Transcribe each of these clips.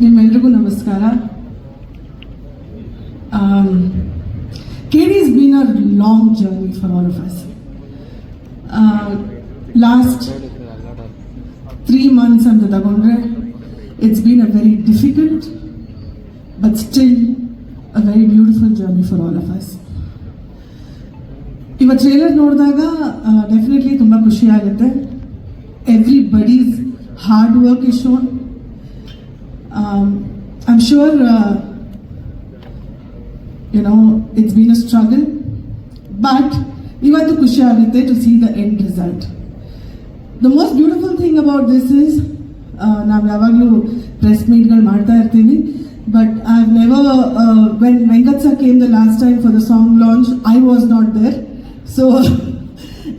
ನಿಮ್ಮೆಲ್ರಿಗೂ ನಮಸ್ಕಾರ. KD has been a long journey for all of us. Last 3 months ಅಂತ ತಗೊಂಡ್ರೆ it's been a very difficult but still a very beautiful journey for all of us. ಇವತ್ತು trailer ನೋಡಿದಾಗ definitely ತುಂಬ ಖುಷಿ ಆಗುತ್ತೆ. Everybody's hard work is shown. I'm sure it's been a struggle, but ivattu khushi agutte to see the end result. The most beautiful thing about this is ನಾವು ಯಾವಾಗಲೂ press ಮೀಟ್ಗಳು ಮಾಡ್ತಾ ಇರ್ತೀವಿ, but I've never when Venkat sir came the last time for the song launch, I was not there. So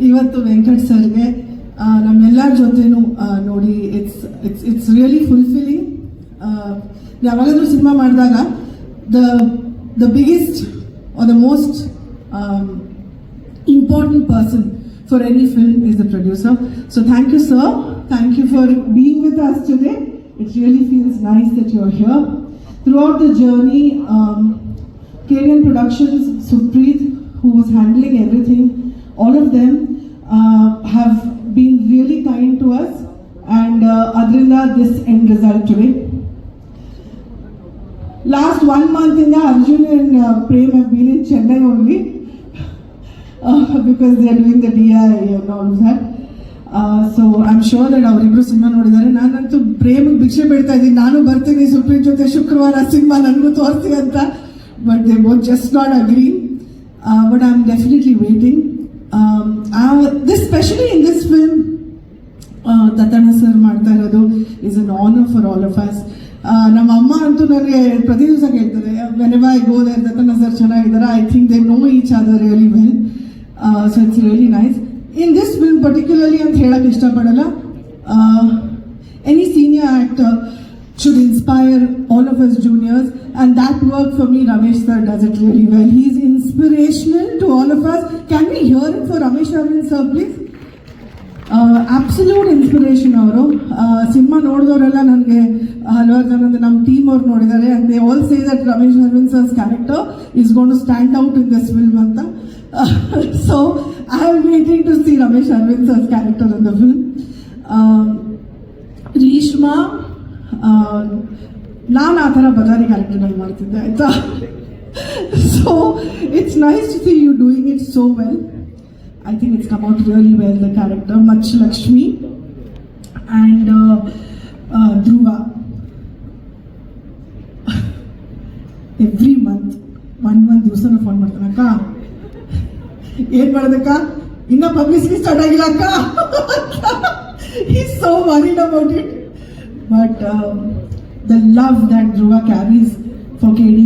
ಇವತ್ತು ವೆಂಕಟ್ ಸರ್ಗೆ ನಮ್ಮೆಲ್ಲರ ಜೊತೆನೂ ನೋಡಿ it's really fulfilling. ಯಾವಾಗಾದ್ರೂ ಸಿನಿಮಾ ಮಾಡಿದಾಗ the biggest or the most important person for any film is the producer. So thank you, sir. Thank you for being with us today. It really feels nice that you're here. Throughout the journey, KDN Productions, Supreet, who was handling everything, all of them have been really kind to us, and Adrinda, this end result today. Last 1 month in the Arjun and Prem have been in Chennai only because they are doing the DI and all of that. So I'm sure that ಅವರಿಬ್ರು cinema ನೋಡಿದ್ದಾರೆ. ನಾನಂತೂ ಪ್ರೇಮ್ ಭಿಕ್ಷೆ ಬೇಡ್ತಾ ಇದ್ದೀನಿ, ನಾನು ಬರ್ತೀನಿ ಸುಪ್ರೀತ್ ಜೊತೆ ಶುಕ್ರವಾರ cinema ನನಗೂ ತೋರಿಸಿ ಅಂತ, but they both just not agree. But I'm definitely waiting. This, especially in this film, Tatana sir ಮಾಡ್ತಾ ಇರೋದು is an honor for all of us. ನಮ್ಮ ಅಮ್ಮ ಅಂತೂ ನನಗೆ ಪ್ರತಿ ದಿವಸ ಕೇಳ್ತಾರೆ, whenever I go there, Tatana sir ಚೆನ್ನಾಗಿದ್ದಾರೆ. I think they know each other really well. So it's really nice. In this film particularly ಅಂತ ಹೇಳಕ್ಕೆ ಇಷ್ಟಪಡಲ್ಲ. Any senior actor should inspire all of us juniors, and that work for me, Ramesh sir does it really well. He is inspirational to all of us. Can we hear it for Ramesh Arvind sir, please? Absolute inspiration ಅವರು. Cinema ನೋಡಿದವರೆಲ್ಲ ನನಗೆ ಹಲವಾರು ಜನ ನಮ್ಮ team ಅವ್ರು ನೋಡಿದ್ದಾರೆ, and they all say that Ramesh Arvind sir's character is going to stand out in this film ಅಂತ. So I am waiting to see Ramesh Arvind sir's character in the film. Rishma, ನಾನು ಆ ಥರ ಬಜಾರಿ ಕ್ಯಾರೆಕ್ಟರ್ನಲ್ಲಿ ಮಾಡ್ತಿದ್ದೆ ಆಯಿತಾ. So it's nice to see you doing it so well. I think it's come out really well, the character. Much Lakshmi and Dhruva. Every month, 1 month ದಿವಸನೂ phone ಮಾಡ್ತಾನೆ, ಅಕ್ಕ ಏನ್ ಮಾಡೋದಕ್ಕ, ಇನ್ನ ಪಬ್ಲಿಸಿಟಿ ಸ್ಟಾರ್ಟ್ ಆಗಿಲ್ಲ ಅಕ್ಕ. He's so worried about it. But the love that Dhruva carries for KD,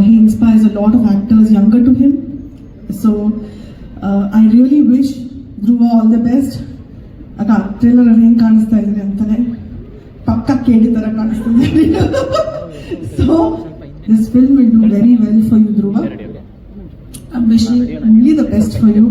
he inspires a lot of actors younger to him. So I really wish Dhruva all the best. Akka trailer ಅಲ್ಲಿ ಹೆಂಗೆ ಕಾಣಿಸ್ತಾ ಇದ್ದೀನಿ ಅಂತಾನೆ ಪಕ್ಕ KD ತರ ಕಾಣಿಸ್ತಿದೆ. So this film will do very well for you, Dhruva. I'm wishing only the best for you.